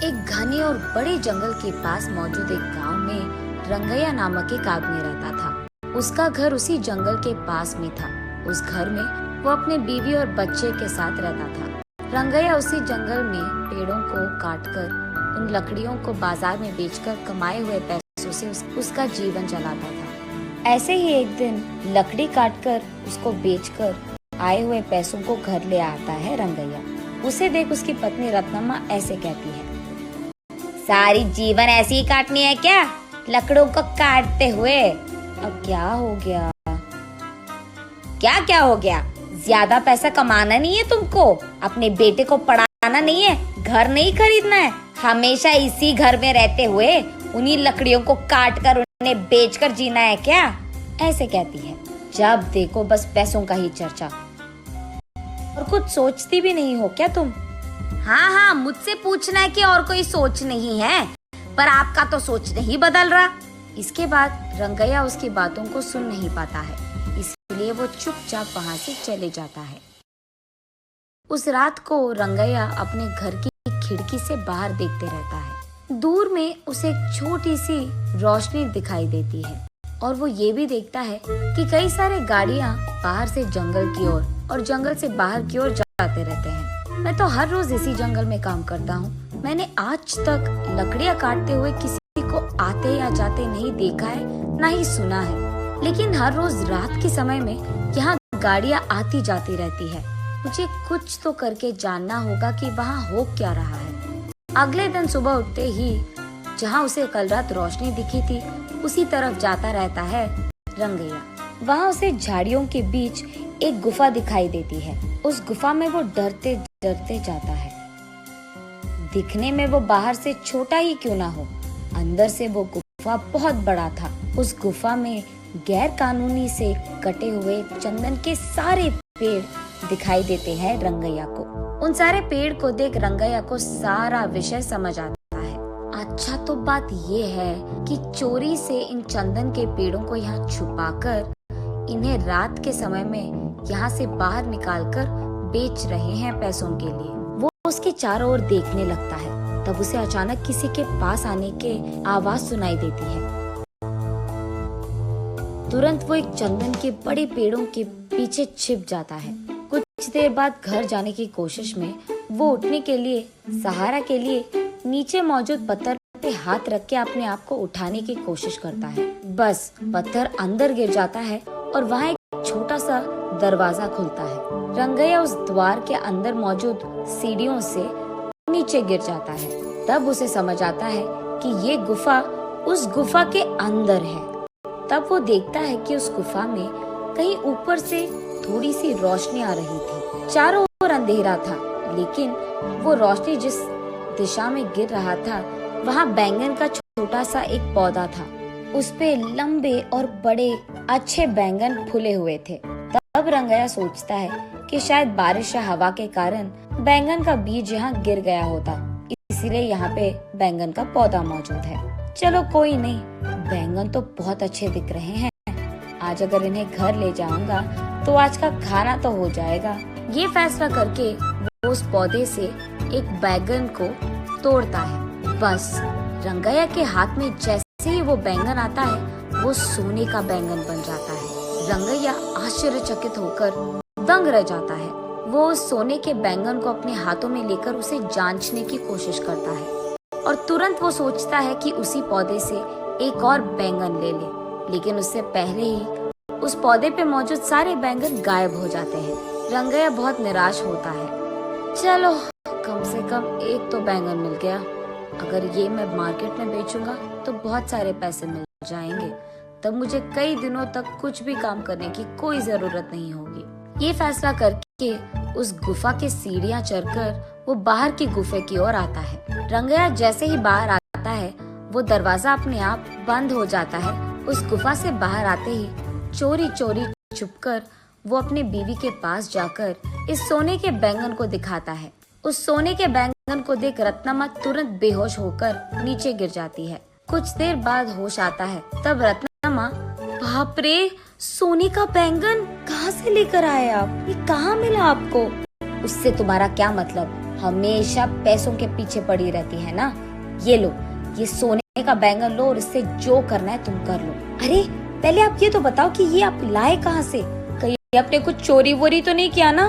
एक घने और बड़े जंगल के पास मौजूद एक गांव में रंगैया नामक एक आदमी रहता था। उसका घर उसी जंगल के पास में था। उस घर में वो अपने बीवी और बच्चे के साथ रहता था। रंगैया उसी जंगल में पेड़ों को काटकर उन लकड़ियों को बाजार में बेचकर कमाए हुए पैसों से उसका जीवन चलाता था। ऐसे ही एक दिन लकड़ी काटकर उसको बेचकर आए हुए पैसों को घर ले आता है रंगैया। उसे देख उसकी पत्नी रत्नम्मा ऐसे कहती है, सारी जीवन ऐसे ही काटनी है क्या, लकड़ों को काटते हुए? अब क्या हो गया? क्या हो गया? ज्यादा पैसा कमाना नहीं है तुमको? अपने बेटे को पढ़ाना नहीं है? घर नहीं खरीदना है? हमेशा इसी घर में रहते हुए उन्हीं लकड़ियों को काट कर उन्हें बेचकर जीना है क्या? ऐसे कहती है। जब देखो बस पैसों का ही चर्चा, और कुछ सोचती भी नहीं हो क्या तुम? हाँ, मुझसे पूछना है कि और कोई सोच नहीं है, पर आपका तो सोच नहीं बदल रहा। इसके बाद रंगैया उसकी बातों को सुन नहीं पाता है, इसलिए वो चुपचाप वहाँ से चले जाता है। उस रात को रंगैया अपने घर की खिड़की से बाहर देखते रहता है। दूर में उसे एक छोटी सी रोशनी दिखाई देती है और वो ये भी देखता है कि कई सारे गाड़ियाँ बाहर से जंगल की ओर और जंगल से बाहर की ओर जाते रहते हैं। मैं तो हर रोज इसी जंगल में काम करता हूँ। मैंने आज तक लकड़ियाँ काटते हुए किसी को आते या जाते नहीं देखा है, ना ही सुना है। लेकिन हर रोज रात के समय में यहाँ गाड़ियाँ आती जाती रहती है। मुझे कुछ तो करके जानना होगा कि वहाँ हो क्या रहा है। अगले दिन सुबह उठते ही जहाँ उसे कल रात रोशनी दिखी थी, उसी तरफ जाता रहता है रंगैया। वहाँ उसे झाड़ियों के बीच एक गुफा दिखाई देती है। उस गुफा में वो डरते डरते जाता है। दिखने में वो बाहर से छोटा ही क्यों ना हो, अंदर से वो गुफा बहुत बड़ा था। उस गुफा में गैर कानूनी से कटे हुए चंदन के सारे पेड़ दिखाई देते हैं रंगैया को। उन सारे पेड़ को देख रंगैया को सारा विषय समझ आता है। अच्छा, तो बात ये है कि चोरी से इन चंदन के पेड़ों को यहाँ छुपाकर इन्हें रात के समय में यहाँ से बाहर निकालकर बेच रहे हैं पैसों के लिए। वो उसके चारों ओर देखने लगता है। तब उसे अचानक किसी के पास आने के आवाज सुनाई देती है। तुरंत वो एक चंदन के बड़े पेड़ों के पीछे छिप जाता है। कुछ देर बाद घर जाने की कोशिश में वो उठने के लिए सहारा के लिए नीचे मौजूद पत्थर पे हाथ रख के अपने आप को उठाने की कोशिश करता है। बस पत्थर अंदर गिर जाता है और वहाँ एक छोटा सा दरवाजा खुलता है। रंगैया उस द्वार के अंदर मौजूद सीढ़ियों से नीचे गिर जाता है। तब उसे समझ आता है कि ये गुफा उस गुफा के अंदर है। तब वो देखता है कि उस गुफा में कहीं ऊपर से थोड़ी सी रोशनी आ रही थी। चारों ओर अंधेरा था, लेकिन वो रोशनी जिस दिशा में गिर रहा था वहाँ बैंगन का छोटा सा एक पौधा था। उस पे लंबे और बड़े अच्छे बैंगन फूले हुए थे। तब रंगैया सोचता है कि शायद बारिश या हवा के कारण बैंगन का बीज यहाँ गिर गया होता, इसीलिए यहाँ पे बैंगन का पौधा मौजूद है। चलो कोई नहीं, बैंगन तो बहुत अच्छे दिख रहे हैं। आज अगर इन्हें घर ले जाऊंगा तो आज का खाना तो हो जाएगा। ये फैसला करके वो उस पौधे से एक बैंगन को तोड़ता है। बस रंगैया के हाथ में जैसे ही वो बैंगन आता है, वो सोने का बैंगन बन जाता है। रंगैया आश्चर्यचकित होकर दंग रह जाता है। वो उस सोने के बैंगन को अपने हाथों में लेकर उसे जांचने की कोशिश करता है और तुरंत वो सोचता है कि उसी पौधे से एक और बैंगन ले ले, लेकिन उससे पहले ही उस पौधे पे मौजूद सारे बैंगन गायब हो जाते हैं। रंगैया बहुत निराश होता है। चलो, कम से कम एक तो बैंगन मिल गया। अगर ये मैं मार्केट में बेचूंगा तो बहुत सारे पैसे मिल जाएंगे। तब मुझे कई दिनों तक कुछ भी काम करने की कोई जरूरत नहीं होगी। ये फैसला करके उस गुफा के सीढ़ियाँ चढ़कर वो बाहर की गुफे की ओर आता है। रंगैया जैसे ही बाहर आता है, वो दरवाजा अपने आप बंद हो जाता है। उस गुफा से बाहर आते ही चोरी चोरी छुपकर वो अपने बीवी के पास जाकर इस सोने के बैंगन को दिखाता है। उस सोने के बैंगन को देख रत्नम्मा तुरंत बेहोश होकर नीचे गिर जाती है। कुछ देर बाद होश आता है। तब रत्नम्मा, बाप रे, सोने का बैंगन कहाँ से लेकर आए आप? ये कहाँ मिला आपको? उससे तुम्हारा क्या मतलब? हमेशा पैसों के पीछे पड़ी रहती है ना। ये लो, ये सोने का बैंगन लो और इससे जो करना है तुम कर लो। अरे पहले आप ये तो बताओ कि ये आप लाए कहाँ से? कहीं आपने कुछ चोरी वोरी तो नहीं किया ना?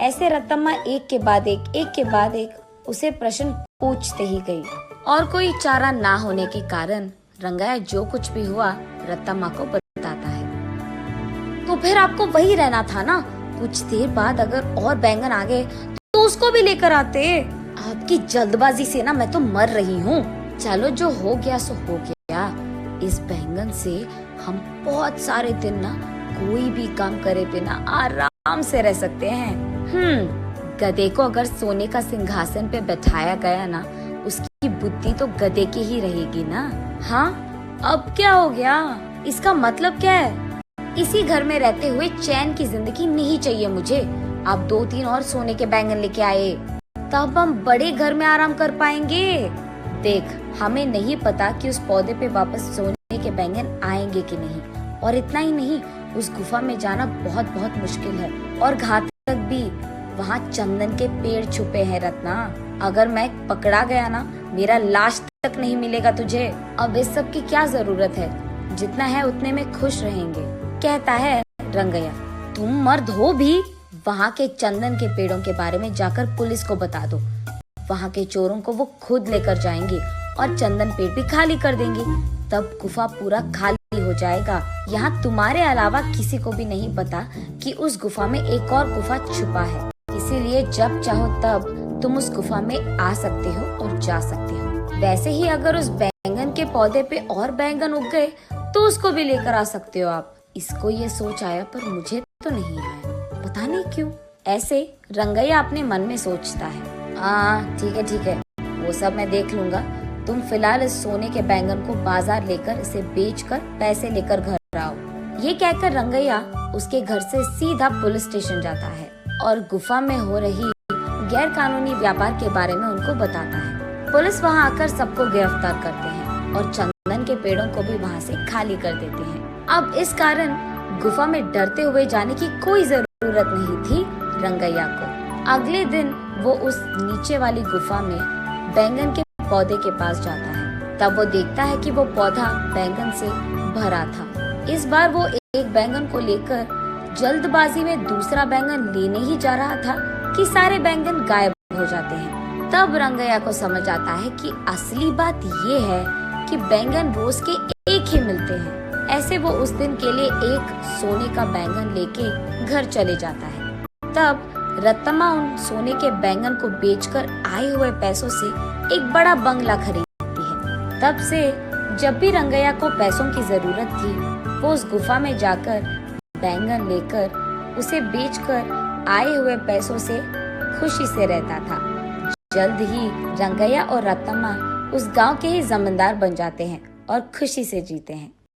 ऐसे रत्तम्मा एक के बाद एक उसे प्रश्न पूछते ही गई। और कोई चारा ना होने के कारण रंगैया जो कुछ भी हुआ रत्तम्मा को बताता है। तो फिर आपको वही रहना था ना, कुछ देर बाद अगर और बैंगन आ गए तो उसको भी लेकर आते। आपकी जल्दबाजी से ना मैं तो मर रही हूँ। चलो जो हो गया सो हो गया। इस बैंगन से हम बहुत सारे दिन ना कोई भी काम करे बिना आराम से रह सकते हैं। गधे को अगर सोने का सिंहासन पे बैठाया गया ना, उसकी बुद्धि तो गधे की ही रहेगी ना। हाँ, अब क्या हो गया? इसका मतलब क्या है? इसी घर में रहते हुए चैन की जिंदगी नहीं चाहिए मुझे। आप 2-3 और सोने के बैंगन लेके आए, तब हम बड़े घर में आराम कर पाएंगे। देख, हमें नहीं पता कि उस पौधे पे वापस सोने के बैंगन आएंगे कि नहीं, और इतना ही नहीं, उस गुफा में जाना बहुत बहुत मुश्किल है और घातक भी। वहाँ चंदन के पेड़ छुपे हैं रत्ना। अगर मैं पकड़ा गया ना, मेरा लाश तक नहीं मिलेगा तुझे। अब इस सब की क्या जरूरत है? जितना है उतने में खुश रहेंगे, कहता है रंगैया। तुम मर्द हो भी? वहाँ के चंदन के पेड़ों के बारे में जाकर पुलिस को बता दो। वहाँ के चोरों को वो खुद लेकर जाएंगे और चंदन पेड़ भी खाली कर देंगे। तब गुफा पूरा खाली हो जाएगा। यहाँ तुम्हारे अलावा किसी को भी नहीं पता कि उस गुफा में एक और गुफा छुपा है। इसीलिए जब चाहो तब तुम उस गुफा में आ सकते हो और जा सकते हो। वैसे ही अगर उस बैंगन के पौधे पे और बैंगन उग गए तो उसको भी लेकर आ सकते हो आप। इसको ये सोच आया, पर मुझे तो नहीं आया, पता नहीं क्यों। ऐसे रंगैया अपने मन में सोचता है। ठीक है, वो सब मैं देख लूंगा। तुम फिलहाल इस सोने के बैंगन को बाजार लेकर इसे बेचकर पैसे लेकर घर आओ। ये कहकर रंगैया उसके घर से सीधा पुलिस स्टेशन जाता है और गुफा में हो रही गैर कानूनी व्यापार के बारे में उनको बताता है। पुलिस वहाँ आकर सबको गिरफ्तार करते हैं और चंदन के पेड़ों को भी वहाँ से खाली कर देते हैं। अब इस कारण गुफा में डरते हुए जाने की कोई जरूरत नहीं थी रंगैया को। अगले दिन वो उस नीचे वाली गुफा में बैंगन के पौधे के पास जाता है। तब वो देखता है कि वो पौधा बैंगन से भरा था। इस बार वो एक बैंगन को लेकर जल्दबाजी में दूसरा बैंगन लेने ही जा रहा था कि सारे बैंगन गायब हो जाते हैं। तब रंगैया को समझ आता है कि असली बात ये है कि बैंगन रोज के एक ही मिलते हैं। ऐसे वो उस दिन के लिए एक सोने का बैंगन लेके घर चले जाता है। तब रत्तम्मा उन सोने के बैंगन को बेचकर आए हुए पैसों से एक बड़ा बंगला खरीदती है। तब से जब भी रंगैया को पैसों की जरूरत थी, वो उस गुफा में जाकर बैंगन लेकर उसे बेचकर आए हुए पैसों से खुशी से रहता था। जल्द ही रंगैया और रत्तम्मा उस गांव के ही जमींदार बन जाते हैं और खुशी से जीते हैं।